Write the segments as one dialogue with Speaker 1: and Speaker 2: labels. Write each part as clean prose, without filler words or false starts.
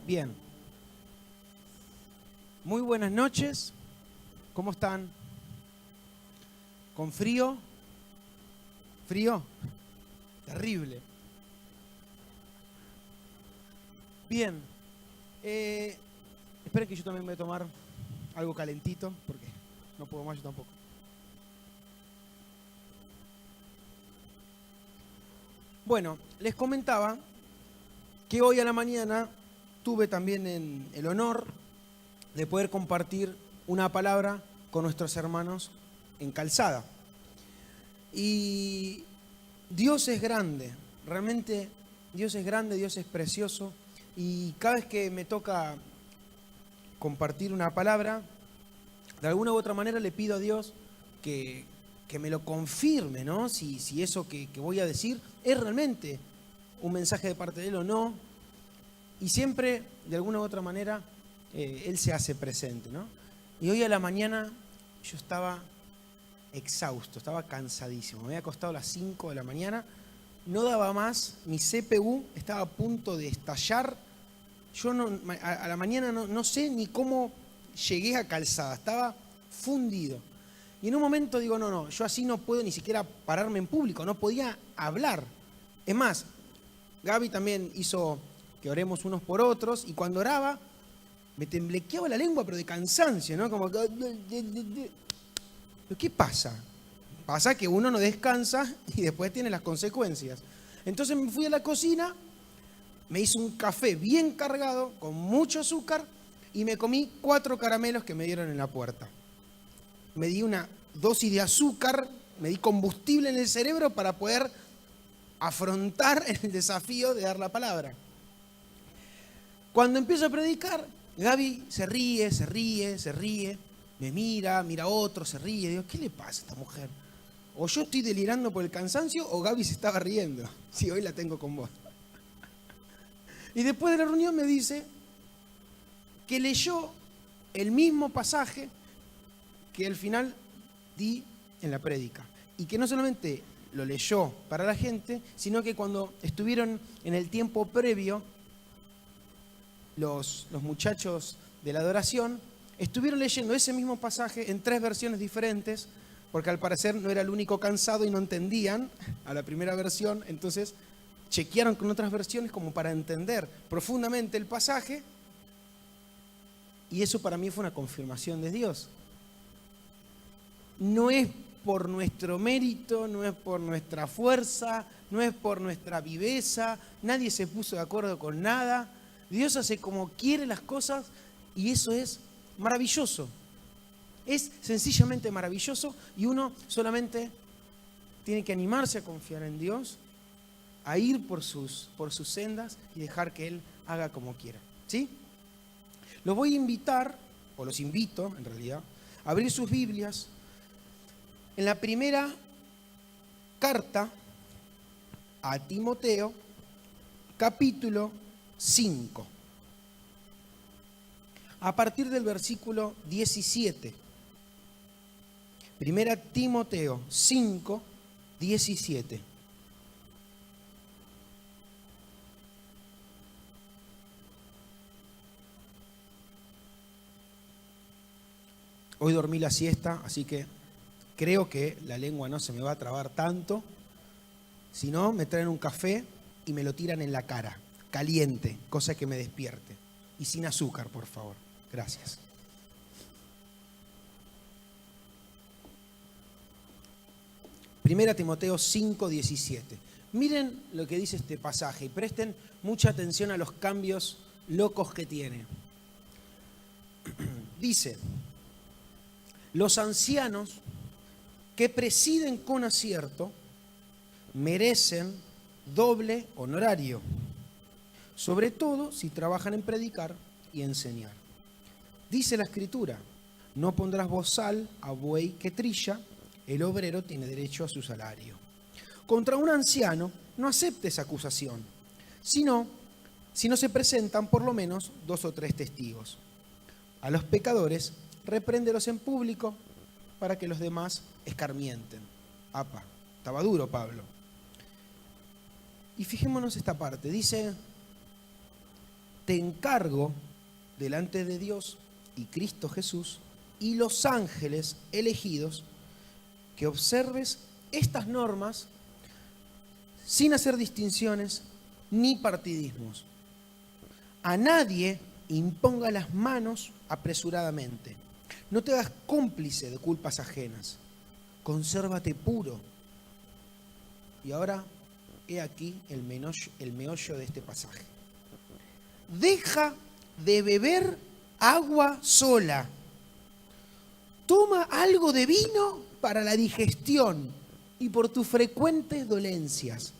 Speaker 1: Bien. Muy buenas noches. ¿Cómo están? ¿Con frío? ¿Frío? Terrible. Bien. Esperen que yo también voy a tomar algo calentito, porque no puedo más yo tampoco. Bueno, les comentaba que hoy a la mañana tuve también el honor de poder compartir una palabra con nuestros hermanos en Calzada. Y Dios es grande, realmente Dios es grande, Dios es precioso. Y cada vez que me toca compartir una palabra, de alguna u otra manera le pido a Dios que me lo confirme, ¿no? Si eso que voy a decir es realmente un mensaje de parte de Él o no. Y siempre, de alguna u otra manera, Él se hace presente, ¿no? Y hoy a la mañana yo estaba exhausto, estaba cansadísimo. Me había acostado a las 5 de la mañana, no daba más, mi CPU estaba a punto de estallar. Yo a la mañana no sé ni cómo llegué a Calzada, estaba fundido. Y en un momento digo, no, yo así no puedo ni siquiera pararme en público, no podía hablar. Es más, Gaby también hizo que oremos unos por otros, y cuando oraba me temblequeaba la lengua, pero de cansancio, ¿no? Como que... ¿Pero qué pasa? Pasa que uno no descansa y después tiene las consecuencias. Entonces me fui a la cocina, me hice un café bien cargado, con mucho azúcar, y me comí 4 caramelos que me dieron en la puerta. Me di una dosis de azúcar, me di combustible en el cerebro para poder afrontar el desafío de dar la palabra. Cuando empiezo a predicar, Gaby se ríe, me mira a otro, se ríe. Digo, ¿qué le pasa a esta mujer? O yo estoy delirando por el cansancio o Gaby se estaba riendo. Sí, hoy la tengo con vos. Y después de la reunión me dice que leyó el mismo pasaje que al final di en la prédica. Y que no solamente lo leyó para la gente, sino que cuando estuvieron en el tiempo previo, los muchachos de la adoración estuvieron leyendo ese mismo pasaje en 3 versiones diferentes, porque al parecer no era el único cansado y no entendían a la primera versión, entonces chequearon con otras versiones como para entender profundamente el pasaje, y eso para mí fue una confirmación de Dios. No es por nuestro mérito, no es por nuestra fuerza, no es por nuestra viveza, nadie se puso de acuerdo con nada. Dios hace como quiere las cosas y eso es maravilloso. Es sencillamente maravilloso y uno solamente tiene que animarse a confiar en Dios, a ir por sus sendas y dejar que Él haga como quiera. ¿Sí? Los voy a invitar, o los invito en realidad, a abrir sus Biblias en la primera carta a Timoteo, capítulo 5. A partir del versículo 17. Primera Timoteo 5, 17. Hoy dormí la siesta, así que creo que la lengua no se me va a trabar tanto. Si no, me traen un café y me lo tiran en la cara, caliente, cosa que me despierte. Y sin azúcar, por favor. Gracias. Primera Timoteo 5, 17. Miren lo que dice este pasaje y presten mucha atención a los cambios locos que tiene. Dice: los ancianos que presiden con acierto merecen doble honorario, sobre todo si trabajan en predicar y enseñar. Dice la Escritura: no pondrás bozal a buey que trilla, el obrero tiene derecho a su salario. Contra un anciano no aceptes acusación, sino si no se presentan por lo menos 2 o 3 testigos. A los pecadores repréndelos en público para que los demás escarmienten. Apa, estaba duro Pablo. Y fijémonos esta parte, dice: te encargo delante de Dios y Cristo Jesús y los ángeles elegidos que observes estas normas sin hacer distinciones ni partidismos. A nadie imponga las manos apresuradamente. No te hagas cómplice de culpas ajenas. Consérvate puro. Y ahora, he aquí el meollo de este pasaje. Deja de beber agua sola. Toma algo de vino para la digestión y por tus frecuentes dolencias.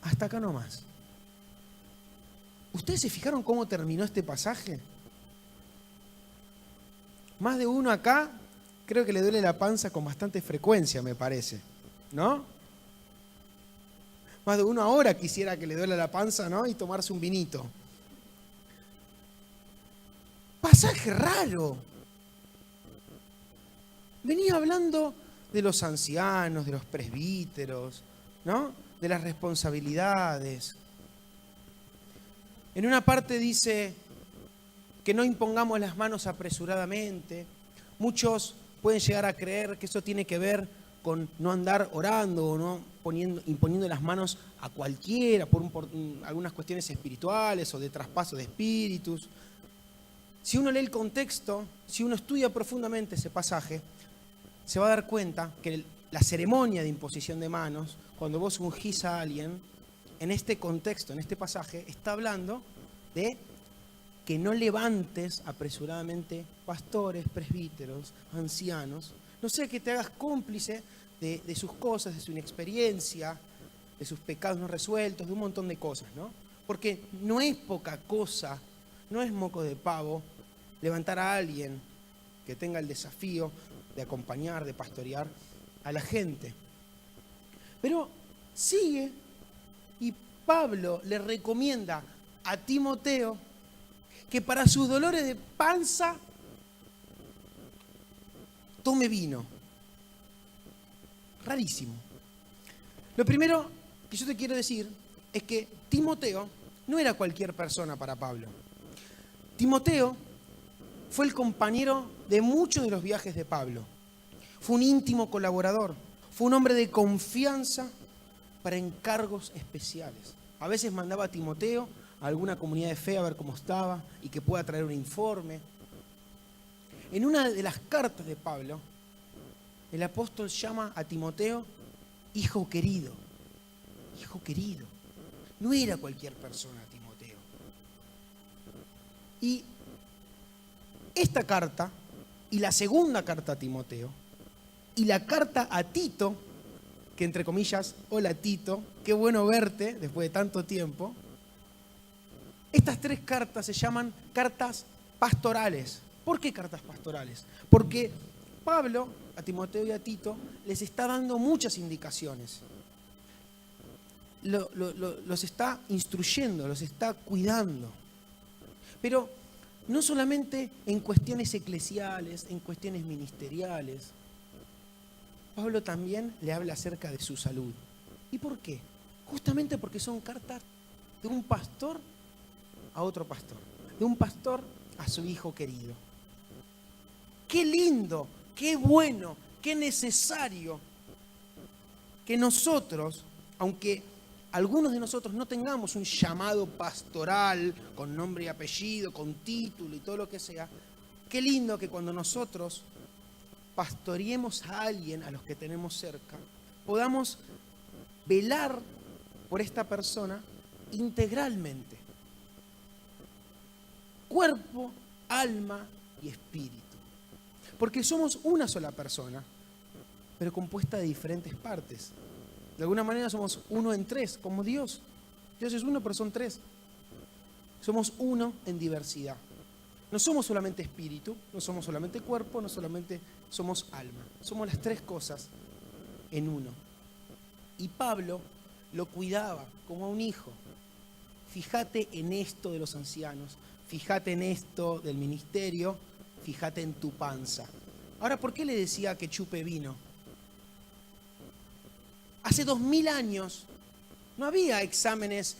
Speaker 1: Hasta acá nomás. ¿Ustedes se fijaron cómo terminó este pasaje? Más de uno acá creo que le duele la panza con bastante frecuencia, me parece, ¿no? Más de uno ahora quisiera que le duele la panza, ¿no? Y tomarse un vinito. Pasaje raro. Venía hablando de los ancianos, de los presbíteros, ¿no? De las responsabilidades. En una parte dice que no impongamos las manos apresuradamente. Muchos pueden llegar a creer que eso tiene que ver con no andar orando o no imponiendo las manos a cualquiera por algunas cuestiones espirituales o de traspaso de espíritus. Si uno lee el contexto, si uno estudia profundamente ese pasaje, se va a dar cuenta que la ceremonia de imposición de manos, cuando vos ungís a alguien, en este contexto, en este pasaje, está hablando de que no levantes apresuradamente pastores, presbíteros, ancianos, no sea que te hagas cómplice de sus cosas, de su inexperiencia, de sus pecados no resueltos, de un montón de cosas, ¿no? Porque no es poca cosa, no es moco de pavo levantar a alguien que tenga el desafío de acompañar, de pastorear a la gente. Pero sigue y Pablo le recomienda a Timoteo que para sus dolores de panza tome vino. Rarísimo. Lo primero que yo te quiero decir es que Timoteo no era cualquier persona para Pablo. Timoteo fue el compañero de muchos de los viajes de Pablo. Fue un íntimo colaborador. Fue un hombre de confianza para encargos especiales. A veces mandaba a Timoteo a alguna comunidad de fe a ver cómo estaba y que pueda traer un informe. En una de las cartas de Pablo, el apóstol llama a Timoteo hijo querido. Hijo querido. No era cualquier persona Timoteo. Y esta carta y la segunda carta a Timoteo y la carta a Tito, que entre comillas, hola Tito, qué bueno verte después de tanto tiempo. Estas tres cartas se llaman cartas pastorales. ¿Por qué cartas pastorales? Porque Pablo, a Timoteo y a Tito, les está dando muchas indicaciones. Los está instruyendo, los está cuidando. Pero no solamente en cuestiones eclesiales, en cuestiones ministeriales. Pablo también le habla acerca de su salud. ¿Y por qué? Justamente porque son cartas de un pastor a otro pastor, de un pastor a su hijo querido. Qué lindo, qué bueno, qué necesario que nosotros, aunque algunos de nosotros no tengamos un llamado pastoral con nombre y apellido, con título y todo lo que sea, qué lindo que cuando nosotros pastoreemos a alguien, a los que tenemos cerca, podamos velar por esta persona integralmente. Cuerpo, alma y espíritu. Porque somos una sola persona, pero compuesta de diferentes partes. De alguna manera somos uno en tres, como Dios. Dios es uno, pero son tres. Somos uno en diversidad. No somos solamente espíritu, no somos solamente cuerpo, no solamente somos alma. Somos las tres cosas en uno. Y Pablo lo cuidaba como a un hijo. Fíjate en esto de los ancianos, fíjate en esto del ministerio, fíjate en tu panza. Ahora, ¿por qué le decía que chupe vino? Hace 2000 años no había exámenes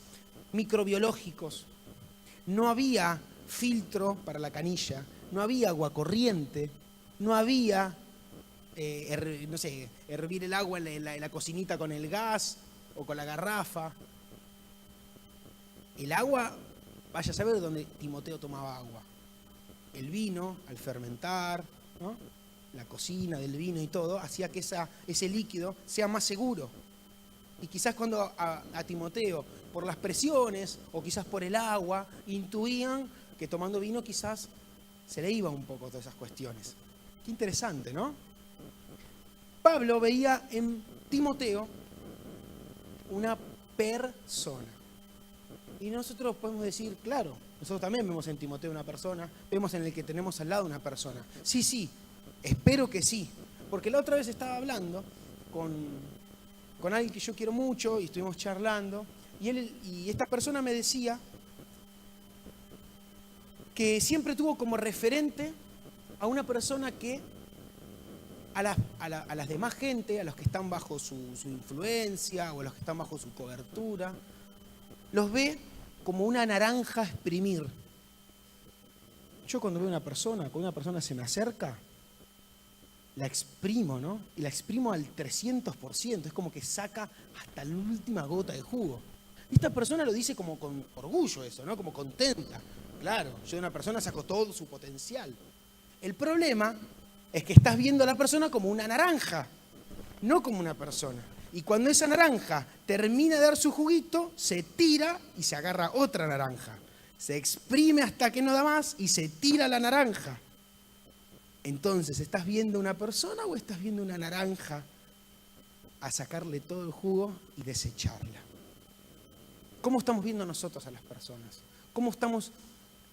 Speaker 1: microbiológicos no había filtro para la canilla, no había agua corriente, no había, hervir el agua en la cocinita con el gas o con la garrafa. El agua, vaya a saber dónde Timoteo tomaba agua. El vino, al fermentar, ¿no? La cocina del vino y todo, hacía que ese líquido sea más seguro. Y quizás cuando a Timoteo, por las presiones o quizás por el agua, intuían que tomando vino quizás se le iba un poco todas esas cuestiones. Qué interesante, ¿no? Pablo veía en Timoteo una persona. Y nosotros podemos decir, claro, nosotros también vemos en Timoteo una persona, vemos en el que tenemos al lado una persona. Sí, espero que sí. Porque la otra vez estaba hablando con alguien que yo quiero mucho y estuvimos charlando, y esta persona me decía que siempre tuvo como referente a una persona que a las demás gente, a los que están bajo su influencia o a los que están bajo su cobertura, los ve como una naranja a exprimir. Yo cuando veo cuando una persona se me acerca, la exprimo, ¿no? Y la exprimo al 300%, es como que saca hasta la última gota de jugo. Y esta persona lo dice como con orgullo eso, ¿no? Como contenta. Claro, yo de una persona saco todo su potencial. El problema es que estás viendo a la persona como una naranja, no como una persona. Y cuando esa naranja termina de dar su juguito, se tira y se agarra otra naranja. Se exprime hasta que no da más y se tira la naranja. Entonces, ¿estás viendo una persona o estás viendo una naranja a sacarle todo el jugo y desecharla? ¿Cómo estamos viendo nosotros a las personas? ¿Cómo estamos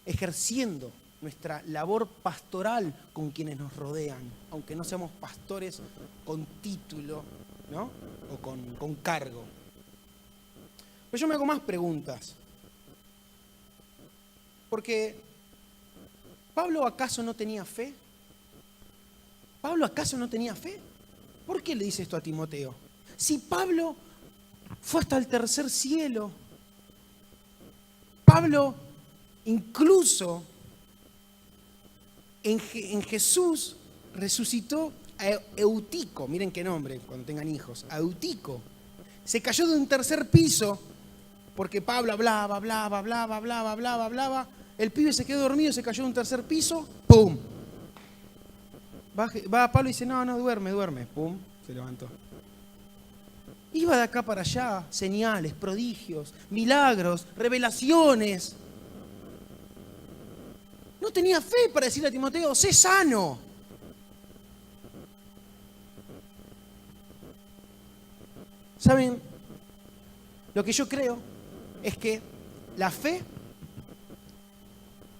Speaker 1: ejerciendo nuestra labor pastoral con quienes nos rodean, aunque no seamos pastores con título, ¿no? O con cargo? Pero yo me hago más preguntas. Porque, ¿Pablo acaso no tenía fe? ¿Pablo acaso no tenía fe? ¿Por qué le dice esto a Timoteo? Si Pablo fue hasta el tercer cielo, Pablo incluso en Jesús resucitó a Eutico, miren qué nombre cuando tengan hijos, a Eutico. Se cayó de un tercer piso porque Pablo hablaba, el pibe se quedó dormido, se cayó de un tercer piso, ¡pum! Va Pablo y dice, no, duerme, ¡pum! Se levantó. Iba de acá para allá, señales, prodigios, milagros, revelaciones. No tenía fe para decirle a Timoteo, sé sano. ¿Saben? Lo que yo creo es que la fe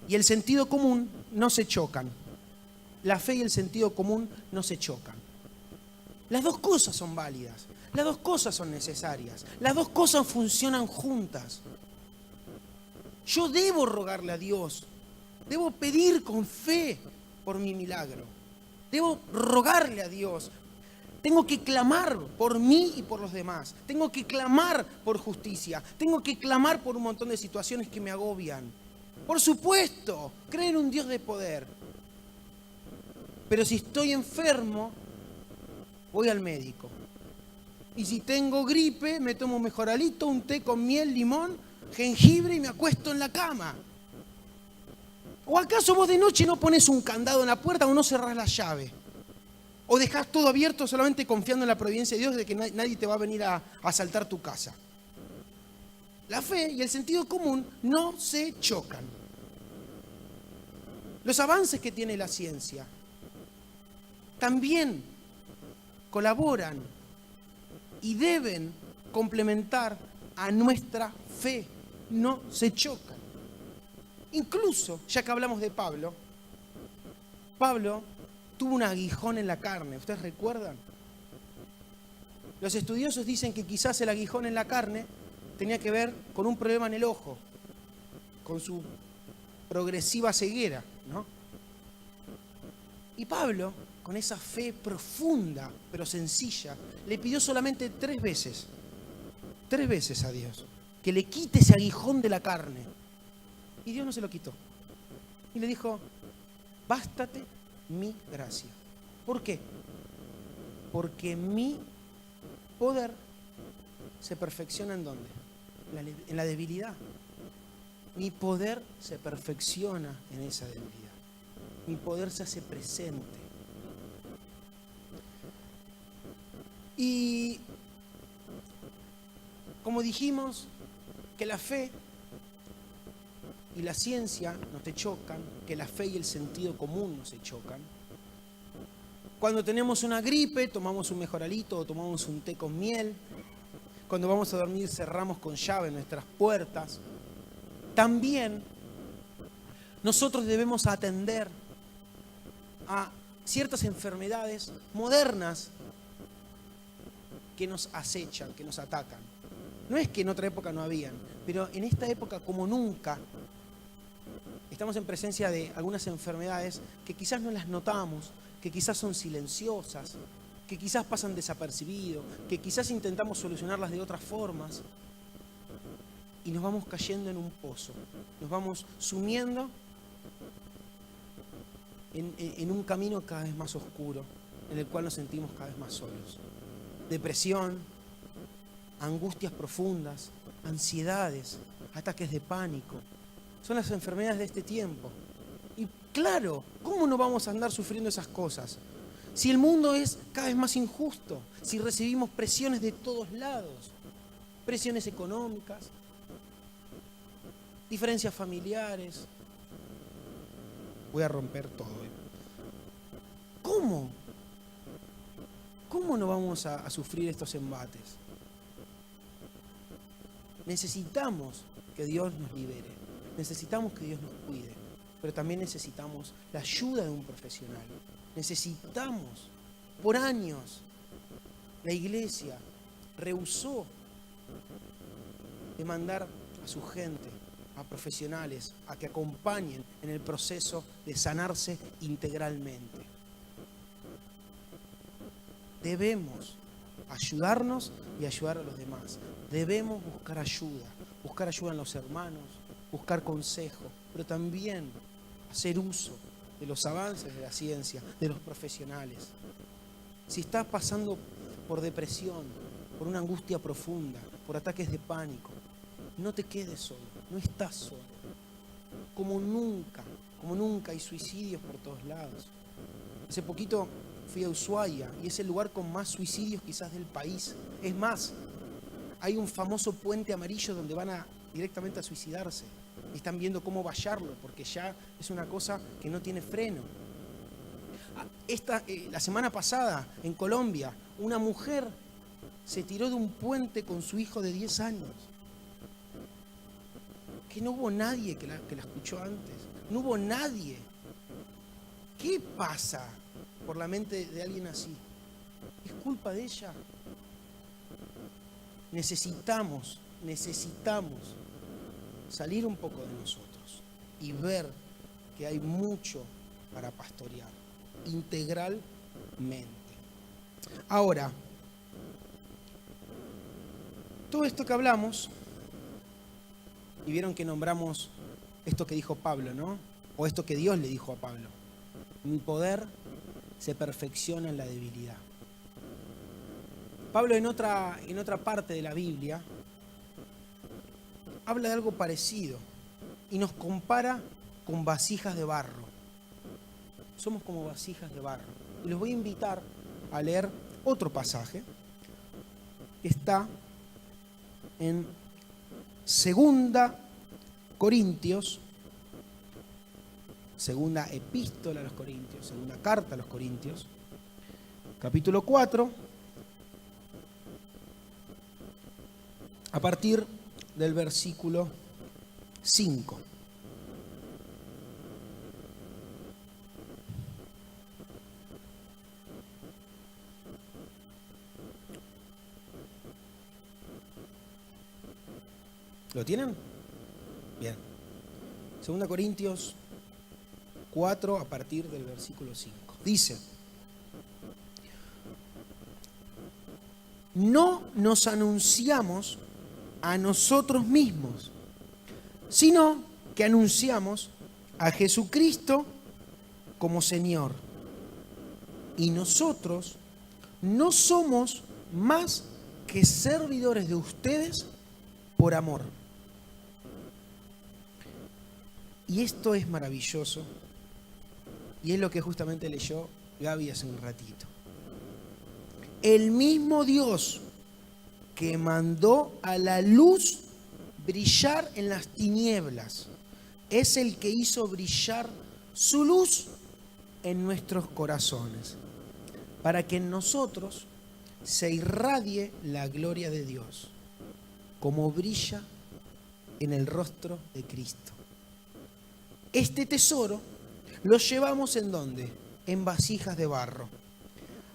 Speaker 1: y el sentido común no se chocan. La fe y el sentido común no se chocan. Las dos cosas son válidas. Las dos cosas son necesarias. Las dos cosas funcionan juntas. Yo debo rogarle a Dios. Debo pedir con fe por mi milagro. Debo rogarle a Dios. Tengo que clamar por mí y por los demás. Tengo que clamar por justicia. Tengo que clamar por un montón de situaciones que me agobian. Por supuesto, creo en un Dios de poder. Pero si estoy enfermo, voy al médico. Y si tengo gripe, me tomo un mejoralito, un té con miel, limón, jengibre y me acuesto en la cama. ¿O acaso vos de noche no pones un candado en la puerta o no cerrás la llave? ¿O dejás todo abierto solamente confiando en la providencia de Dios de que nadie te va a venir a asaltar tu casa? La fe y el sentido común no se chocan. Los avances que tiene la ciencia también colaboran y deben complementar a nuestra fe. No se chocan. Incluso, ya que hablamos de Pablo, Pablo tuvo un aguijón en la carne. ¿Ustedes recuerdan? Los estudiosos dicen que quizás el aguijón en la carne tenía que ver con un problema en el ojo, con su progresiva ceguera, ¿no? Y Pablo, con esa fe profunda, pero sencilla, le pidió solamente 3 veces a Dios, que le quite ese aguijón de la carne. Y Dios no se lo quitó. Y le dijo, bástate mi gracia. ¿Por qué? Porque mi poder se perfecciona ¿en dónde? En la debilidad. Mi poder se perfecciona en esa debilidad. Mi poder se hace presente. Y como dijimos, que la fe y la ciencia no te chocan, que la fe y el sentido común no se chocan. Cuando tenemos una gripe, tomamos un mejoralito o tomamos un té con miel. Cuando vamos a dormir, cerramos con llave nuestras puertas. También nosotros debemos atender a ciertas enfermedades modernas que nos acechan, que nos atacan. No es que en otra época no habían, pero en esta época como nunca estamos en presencia de algunas enfermedades que quizás no las notamos, que quizás son silenciosas, que quizás pasan desapercibidos, que quizás intentamos solucionarlas de otras formas y nos vamos cayendo en un pozo, nos vamos sumiendo en un camino cada vez más oscuro, en el cual nos sentimos cada vez más solos. Depresión, angustias profundas, ansiedades, ataques de pánico. Son las enfermedades de este tiempo. Y claro, ¿cómo no vamos a andar sufriendo esas cosas? Si el mundo es cada vez más injusto, si recibimos presiones de todos lados, presiones económicas, diferencias familiares. Voy a romper todo. ¿Cómo? ¿Cómo no vamos a sufrir estos embates? Necesitamos que Dios nos libere, necesitamos que Dios nos cuide, pero también necesitamos la ayuda de un profesional. Necesitamos, por años, la iglesia rehusó de mandar a su gente, a profesionales, a que acompañen en el proceso de sanarse integralmente. Debemos ayudarnos y ayudar a los demás. Debemos buscar ayuda en los hermanos, buscar consejo, pero también hacer uso de los avances de la ciencia, de los profesionales. Si estás pasando por depresión, por una angustia profunda, por ataques de pánico, no te quedes solo, no estás solo. Como nunca hay suicidios por todos lados. Hace poquito fui a Ushuaia y es el lugar con más suicidios quizás del país. Es más, hay un famoso puente amarillo donde van directamente a suicidarse. Están viendo cómo vallarlo porque ya es una cosa que no tiene freno. La semana pasada en Colombia, una mujer se tiró de un puente con su hijo de 10 años. Que no hubo nadie que la escuchó antes. No hubo nadie. ¿Qué pasa por la mente de alguien así? ¿Es culpa de ella? Necesitamos salir un poco de nosotros y ver que hay mucho para pastorear integralmente. Ahora, todo esto que hablamos, y vieron que nombramos esto que dijo Pablo, ¿no? O esto que Dios le dijo a Pablo. Mi poder se perfecciona en la debilidad. Pablo en otra parte de la Biblia habla de algo parecido y nos compara con vasijas de barro. Somos como vasijas de barro. Y los voy a invitar a leer otro pasaje que está en Segunda Corintios, segunda epístola a los Corintios, segunda carta a los Corintios, capítulo 4, a partir del versículo 5. ¿Lo tienen? Bien. 2 Corintios 4 a partir del versículo 5. Dice: no nos anunciamos a nosotros mismos, sino que que anunciamos a Jesucristo como Señor. Y nosotros no somos más que servidores de ustedes por amor. Y esto es maravilloso. Y es lo que justamente leyó Gaby hace un ratito. El mismo Dios que mandó a la luz brillar en las tinieblas es el que hizo brillar su luz en nuestros corazones, para que en nosotros se irradie la gloria de Dios, como brilla en el rostro de Cristo. Este tesoro lo llevamos ¿en dónde? En vasijas de barro,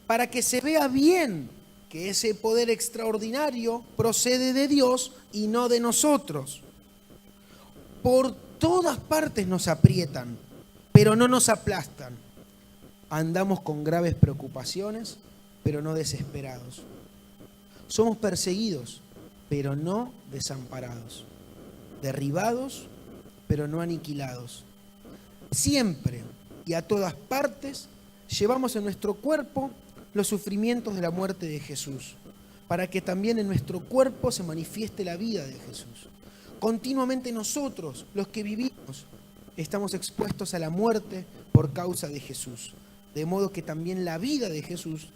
Speaker 1: para que se vea bien que ese poder extraordinario procede de Dios y no de nosotros. Por todas partes nos aprietan, pero no nos aplastan. Andamos con graves preocupaciones, pero no desesperados. Somos perseguidos, pero no desamparados. Derribados, pero no aniquilados. Siempre y a todas partes llevamos en nuestro cuerpo los sufrimientos de la muerte de Jesús, para que también en nuestro cuerpo se manifieste la vida de Jesús. Continuamente nosotros, los que vivimos, estamos expuestos a la muerte por causa de Jesús, de modo que también la vida de Jesús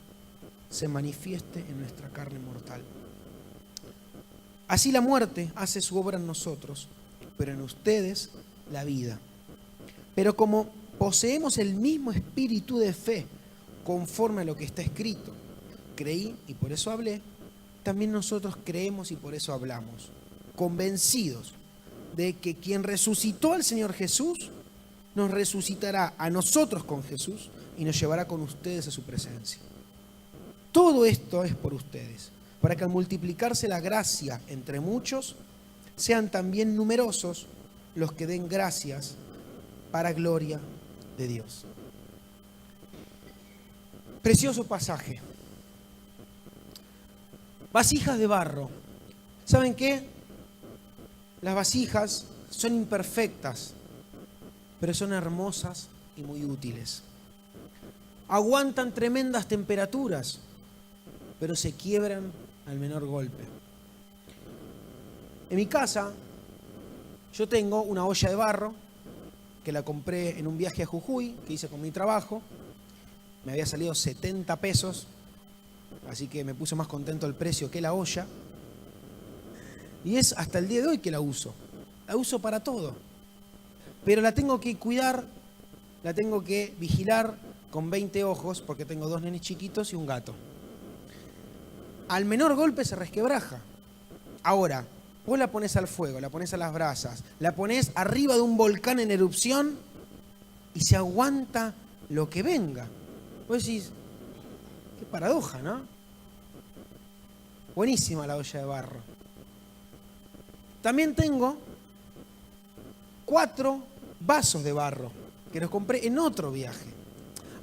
Speaker 1: se manifieste en nuestra carne mortal. Así la muerte hace su obra en nosotros, pero en ustedes la vida. Pero como poseemos el mismo espíritu de fe, conforme a lo que está escrito, creí y por eso hablé, también nosotros creemos y por eso hablamos, convencidos de que quien resucitó al Señor Jesús, nos resucitará a nosotros con Jesús y nos llevará con ustedes a su presencia. Todo esto es por ustedes, para que al multiplicarse la gracia entre muchos, sean también numerosos los que den gracias para gloria de Dios. Precioso pasaje. Vasijas de barro. ¿Saben qué? Las vasijas son imperfectas, pero son hermosas y muy útiles. Aguantan tremendas temperaturas, pero se quiebran al menor golpe. En mi casa, yo tengo una olla de barro que la compré en un viaje a Jujuy, que hice con mi trabajo. Me había salido 70 pesos, así que me puso más contento el precio que la olla. Y es hasta el día de hoy que la uso. La uso para todo. Pero la tengo que cuidar, la tengo que vigilar con 20 ojos, porque tengo 2 nenes chiquitos y un gato. Al menor golpe se resquebraja. Ahora, vos la pones al fuego, la pones a las brasas, la pones arriba de un volcán en erupción y se aguanta lo que venga. Vos decís, qué paradoja, ¿no? Buenísima la olla de barro. También tengo 4 vasos de barro que los compré en otro viaje.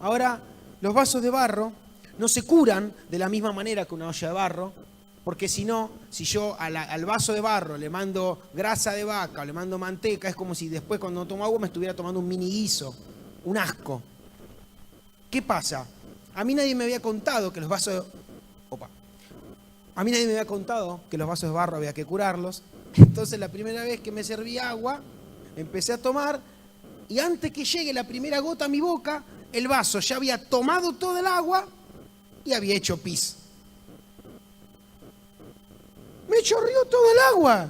Speaker 1: Ahora, los vasos de barro no se curan de la misma manera que una olla de barro, porque si no, si yo al vaso de barro le mando grasa de vaca o le mando manteca, es como si después cuando tomo agua me estuviera tomando un mini guiso, un asco. ¿Qué pasa? A mí nadie me había contado que los vasos de barro había que curarlos. Entonces la primera vez que me serví agua, empecé a tomar y antes que llegue la primera gota a mi boca, el vaso ya había tomado todo el agua y había hecho pis. Me chorreó todo el agua.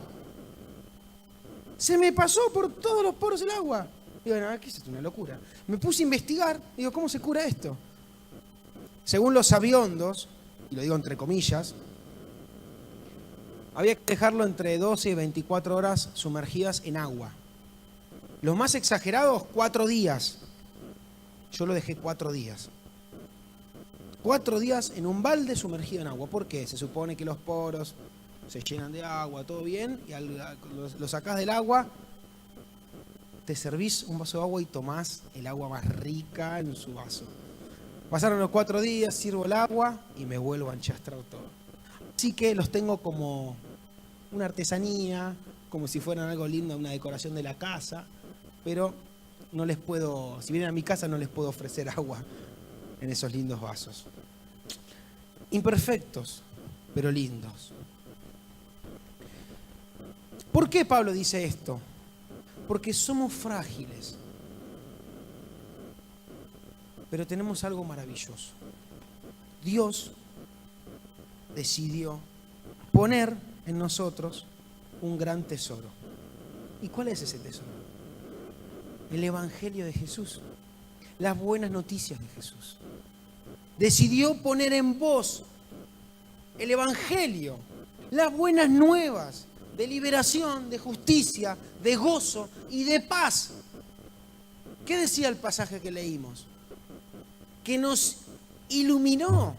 Speaker 1: Se me pasó por todos los poros el agua. Digo, no, ¿qué es esto? Una locura. Me puse a investigar, digo, ¿cómo se cura esto? Según los sabiondos, y lo digo entre comillas, había que dejarlo entre 12 y 24 horas sumergidas en agua. Los más exagerados, 4 días. Yo lo dejé 4 días. 4 días en un balde sumergido en agua. ¿Por qué? Se supone que los poros se llenan de agua, todo bien, y lo sacás del agua, te servís un vaso de agua y tomás el agua más rica en su vaso. Pasaron los 4 días, sirvo el agua y me vuelvo a enchastrar todo. Así que los tengo como una artesanía, como si fueran algo lindo, una decoración de la casa, pero no les puedo, si vienen a mi casa no les puedo ofrecer agua en esos lindos vasos. Imperfectos, pero lindos. ¿Por qué Pablo dice esto? Porque somos frágiles, pero tenemos algo maravilloso. Dios decidió poner en nosotros un gran tesoro. ¿Y cuál es ese tesoro? El Evangelio de Jesús, las buenas noticias de Jesús. Decidió poner en vos el Evangelio, las buenas nuevas de liberación, de justicia, de gozo y de paz. ¿Qué decía el pasaje que leímos? Que nos iluminó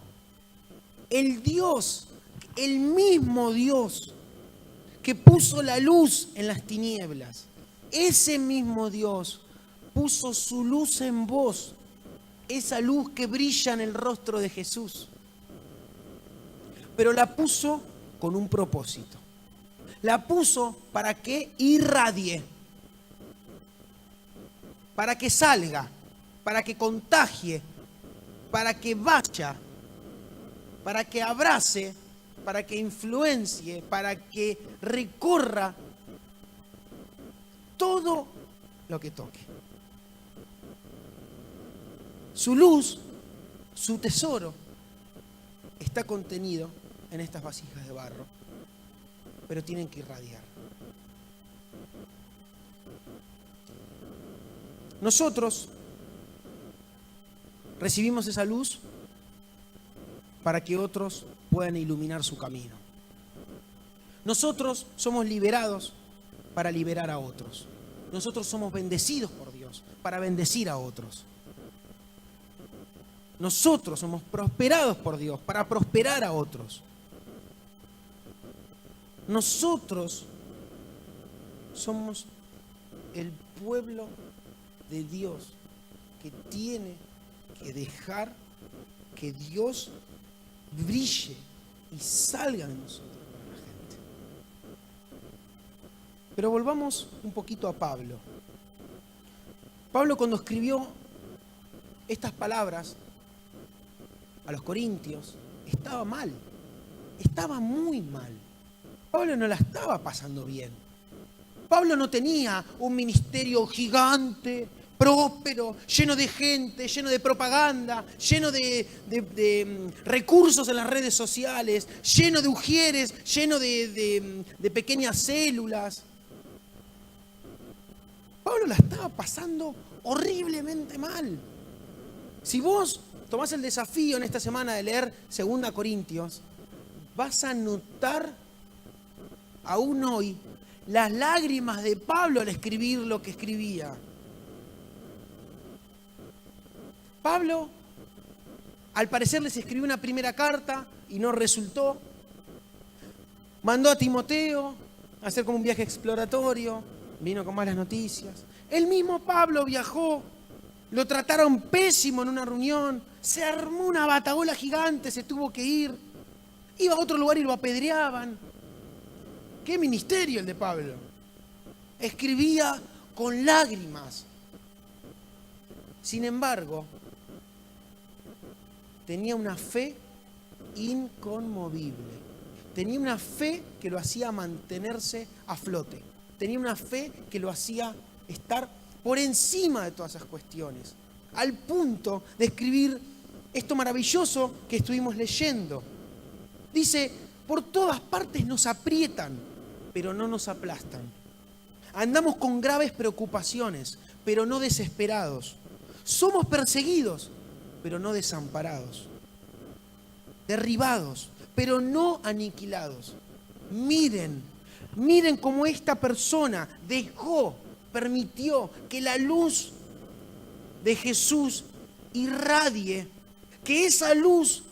Speaker 1: el Dios, el mismo Dios que puso la luz en las tinieblas. Ese mismo Dios puso su luz en vos, esa luz que brilla en el rostro de Jesús. Pero la puso con un propósito. La puso para que irradie, para que salga, para que contagie, para que vaya, para que abrace, para que influencie, para que recorra todo lo que toque. Su luz, su tesoro, está contenido en estas vasijas de barro, pero tienen que irradiar. Nosotros recibimos esa luz para que otros puedan iluminar su camino. Nosotros somos liberados para liberar a otros. Nosotros somos bendecidos por Dios para bendecir a otros. Nosotros somos prosperados por Dios para prosperar a otros. Nosotros somos el pueblo de Dios que tiene que dejar que Dios brille y salga de nosotros para la gente. Pero volvamos un poquito a Pablo. Pablo, cuando escribió estas palabras a los corintios, estaba mal, estaba muy mal. Pablo no la estaba pasando bien. Pablo no tenía un ministerio gigante, próspero, lleno de gente, lleno de propaganda, lleno de recursos en las redes sociales, lleno de ujieres, lleno de pequeñas células. Pablo la estaba pasando horriblemente mal. Si vos tomás el desafío en esta semana de leer 2 Corintios, vas a notar aún hoy las lágrimas de Pablo al escribir lo que escribía. Pablo, al parecer, les escribió una primera carta y no resultó. Mandó a Timoteo a hacer como un viaje exploratorio, vino con malas noticias. El mismo Pablo viajó, lo trataron pésimo en una reunión, se armó una batahola gigante, se tuvo que ir. Iba a otro lugar y lo apedreaban. ¡Qué ministerio el de Pablo! Escribía con lágrimas. Sin embargo, tenía una fe inconmovible. Tenía una fe que lo hacía mantenerse a flote. Tenía una fe que lo hacía estar por encima de todas esas cuestiones. Al punto de escribir esto maravilloso que estuvimos leyendo. Dice, por todas partes nos aprietan, pero no nos aplastan. Andamos con graves preocupaciones, pero no desesperados. Somos perseguidos, pero no desamparados. Derribados, pero no aniquilados. Miren cómo esta persona permitió que la luz de Jesús irradie, que esa luz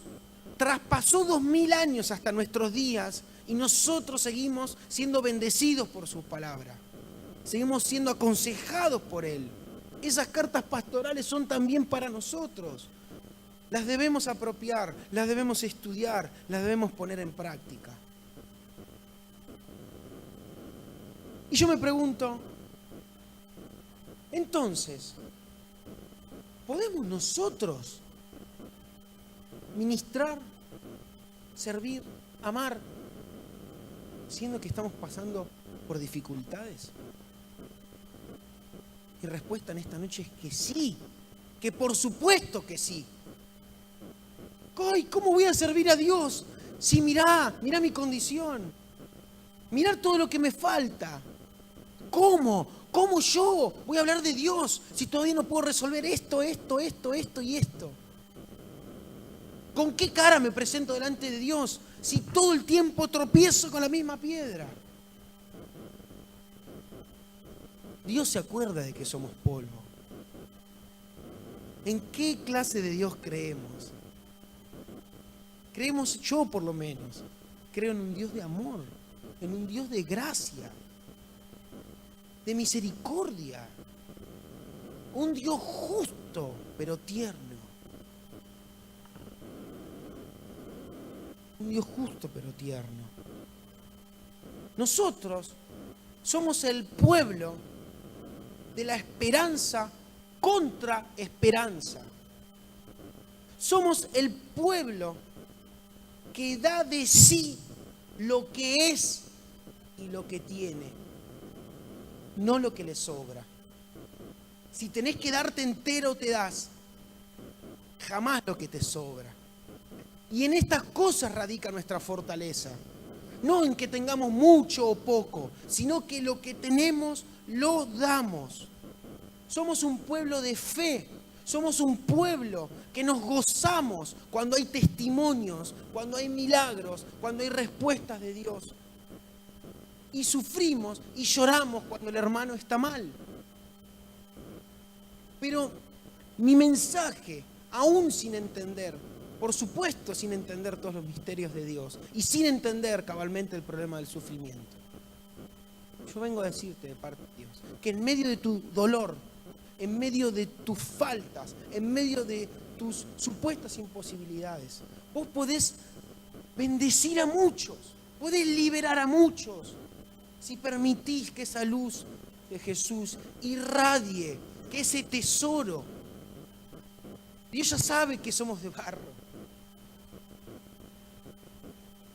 Speaker 1: traspasó 2000 años hasta nuestros días y nosotros seguimos siendo bendecidos por su palabra. Seguimos siendo aconsejados por Él. Esas cartas pastorales son también para nosotros. Las debemos apropiar, las debemos estudiar, las debemos poner en práctica. Y yo me pregunto, entonces, ¿podemos nosotros ministrar, servir, amar, siendo que estamos pasando por dificultades? Mi respuesta en esta noche es que sí, que por supuesto que sí. Ay, ¿cómo voy a servir a Dios si mirá mi condición? Mirá todo lo que me falta. ¿Cómo? ¿Cómo yo voy a hablar de Dios si todavía no puedo resolver esto y esto? ¿Con qué cara me presento delante de Dios si todo el tiempo tropiezo con la misma piedra? Dios se acuerda de que somos polvo. ¿En qué clase de Dios creemos? Creemos, yo por lo menos, creo en un Dios de amor, en un Dios de gracia, de misericordia, un Dios justo pero tierno. Un Dios justo pero tierno. Nosotros somos el pueblo de la esperanza contra esperanza. Somos el pueblo que da de sí lo que es y lo que tiene, no lo que le sobra. Si tenés que darte entero, te das, jamás lo que te sobra. Y en estas cosas radica nuestra fortaleza. No en que tengamos mucho o poco, sino que lo que tenemos lo damos. Somos un pueblo de fe. Somos un pueblo que nos gozamos cuando hay testimonios, cuando hay milagros, cuando hay respuestas de Dios. Y sufrimos y lloramos cuando el hermano está mal. Pero mi mensaje, aún sin entender, por supuesto sin entender todos los misterios de Dios y sin entender cabalmente el problema del sufrimiento, yo vengo a decirte de parte de Dios que en medio de tu dolor, en medio de tus faltas, en medio de tus supuestas imposibilidades, vos podés bendecir a muchos, podés liberar a muchos, si permitís que esa luz de Jesús irradie, que ese tesoro, Dios ya sabe que somos de barro.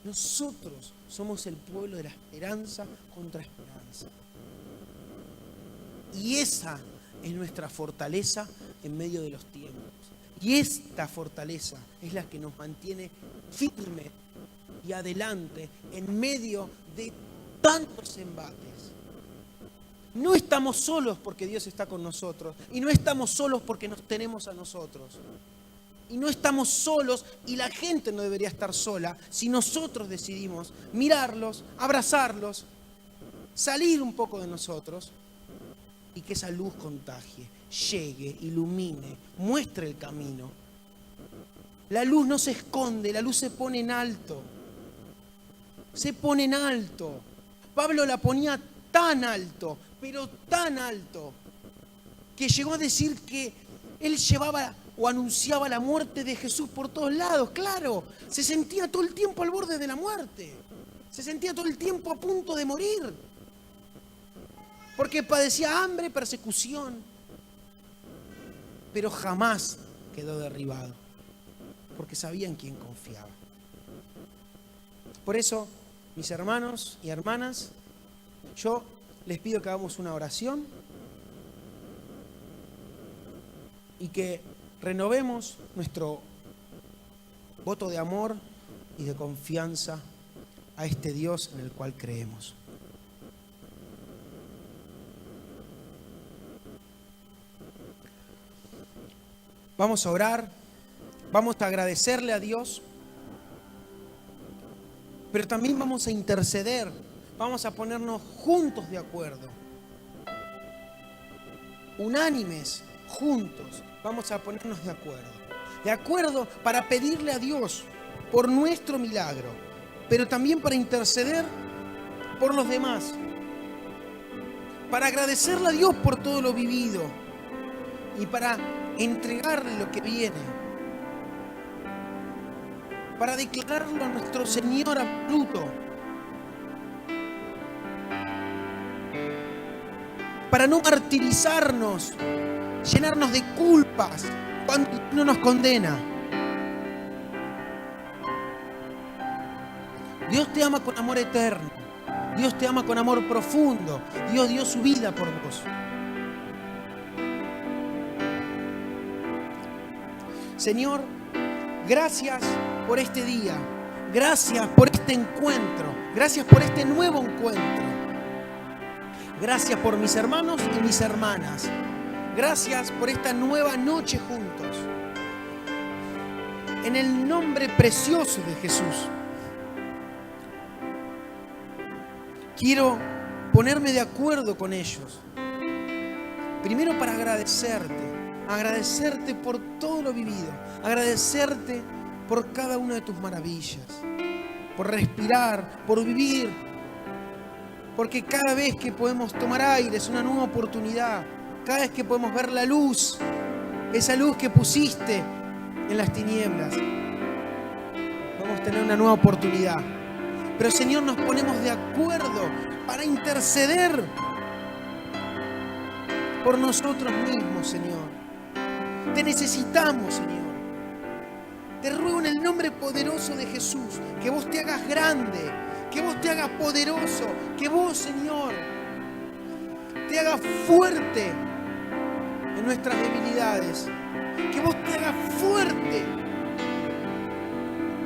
Speaker 1: Nosotros somos el pueblo de la esperanza contra esperanza. Y esa es nuestra fortaleza en medio de los tiempos. Y esta fortaleza es la que nos mantiene firme y adelante en medio de tantos embates. No estamos solos porque Dios está con nosotros. Y no estamos solos porque nos tenemos a nosotros. Y no estamos solos y la gente no debería estar sola si nosotros decidimos mirarlos, abrazarlos, salir un poco de nosotros y que esa luz contagie, llegue, ilumine, muestre el camino. La luz no se esconde, la luz se pone en alto. Se pone en alto. Pablo la ponía tan alto, pero tan alto, que llegó a decir que él llevaba o anunciaba la muerte de Jesús por todos lados. Claro, se sentía todo el tiempo al borde de la muerte. Se sentía todo el tiempo a punto de morir. Porque padecía hambre, persecución. Pero jamás quedó derribado. Porque sabía en quién confiaba. Por eso, mis hermanos y hermanas, yo les pido que hagamos una oración y que renovemos nuestro voto de amor y de confianza a este Dios en el cual creemos. Vamos a orar, vamos a agradecerle a Dios, pero también vamos a interceder, vamos a ponernos juntos de acuerdo, unánimes, juntos. Vamos a ponernos de acuerdo para pedirle a Dios por nuestro milagro, pero también para interceder por los demás, para agradecerle a Dios por todo lo vivido y para entregarle lo que viene, para declararlo a nuestro Señor absoluto. para no martirizarnos, llenarnos de culpas cuando no nos condena. Dios te ama con amor eterno. Dios te ama con amor profundo. Dios dio su vida por vos. Señor, gracias por este día. Gracias por este encuentro. Gracias por este nuevo encuentro. Gracias por mis hermanos y mis hermanas. Gracias por esta nueva noche juntos. En el nombre precioso de Jesús. Quiero ponerme de acuerdo con ellos. Primero para agradecerte por todo lo vivido, agradecerte por cada una de tus maravillas, por respirar, por vivir, porque cada vez que podemos tomar aire es una nueva oportunidad, cada vez que podemos ver la luz, esa luz que pusiste en las tinieblas, podemos tener una nueva oportunidad. Pero Señor, nos ponemos de acuerdo para interceder por nosotros mismos, Señor. Te necesitamos, Señor. Te ruego en el nombre poderoso de Jesús que vos te hagas grande, que vos te hagas poderoso, que vos, Señor, te hagas fuerte en nuestras debilidades, que vos te hagas fuerte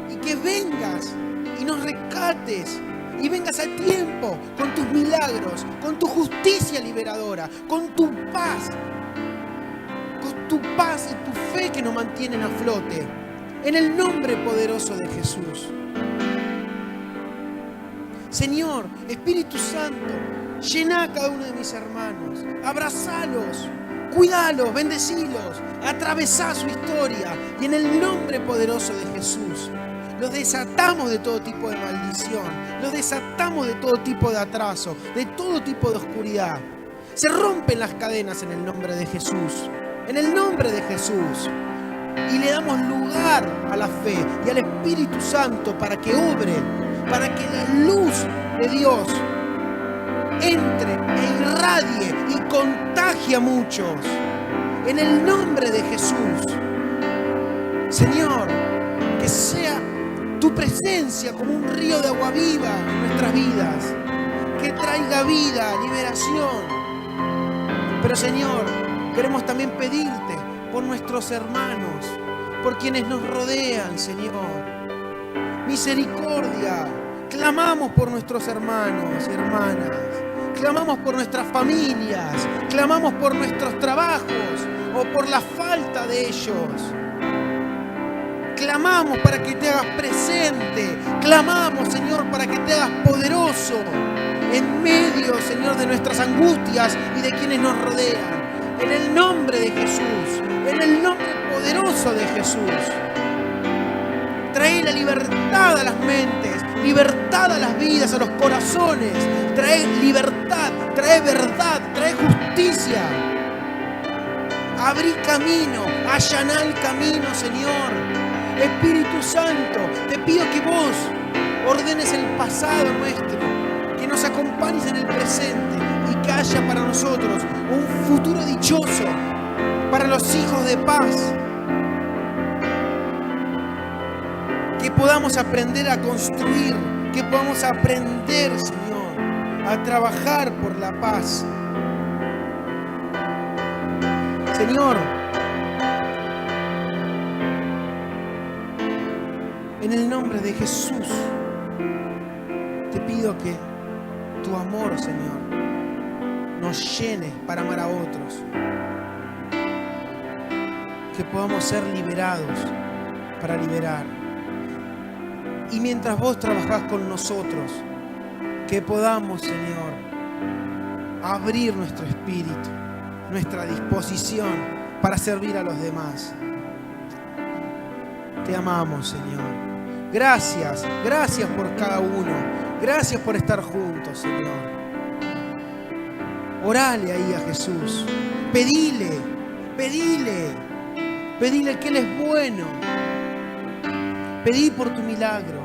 Speaker 1: y que vengas y nos rescates y vengas a tiempo con tus milagros, con tu justicia liberadora, con tu paz y tu fe que nos mantienen a flote. En el nombre poderoso de Jesús. Señor, Espíritu Santo, llena a cada uno de mis hermanos, abrazalos, cuidalos, bendecilos, atravesá su historia y en el nombre poderoso de Jesús. Los desatamos de todo tipo de maldición, los desatamos de todo tipo de atraso, de todo tipo de oscuridad. Se rompen las cadenas en el nombre de Jesús, en el nombre de Jesús. Y le damos lugar a la fe y al Espíritu Santo para que obre, para que la luz de Dios entre e irradie y contagie a muchos. En el nombre de Jesús. Señor, que sea tu presencia como un río de agua viva en nuestras vidas, que traiga vida, liberación. Pero Señor, queremos también pedirte por nuestros hermanos, por quienes nos rodean, Señor. Misericordia. Clamamos por nuestros hermanos y hermanas. Clamamos por nuestras familias. Clamamos por nuestros trabajos o por la falta de ellos. Clamamos para que te hagas presente. Clamamos, Señor, para que te hagas poderoso en medio, Señor, de nuestras angustias y de quienes nos rodean. En el nombre de Jesús, en el nombre poderoso de Jesús. Trae la libertad a las mentes, libertad a las vidas, a los corazones. Trae libertad, trae verdad, trae justicia. Abrí camino, allaná el camino, Señor. Espíritu Santo, te pido que vos ordenes el pasado nuestro, que nos acompañes en el presente y que haya para nosotros un futuro dichoso para los hijos de paz. Que podamos aprender a construir, que podamos aprender, Señor, a trabajar por la paz. Señor, en el nombre de Jesús, te pido que tu amor, Señor, nos llene para amar a otros. Que podamos ser liberados para liberar. Y mientras vos trabajás con nosotros, que podamos, Señor, abrir nuestro espíritu, nuestra disposición para servir a los demás. Te amamos, Señor. Gracias, gracias por cada uno. Gracias por estar juntos, Señor. Orale ahí a Jesús. Pedile que Él es bueno. Pedí por tu milagro.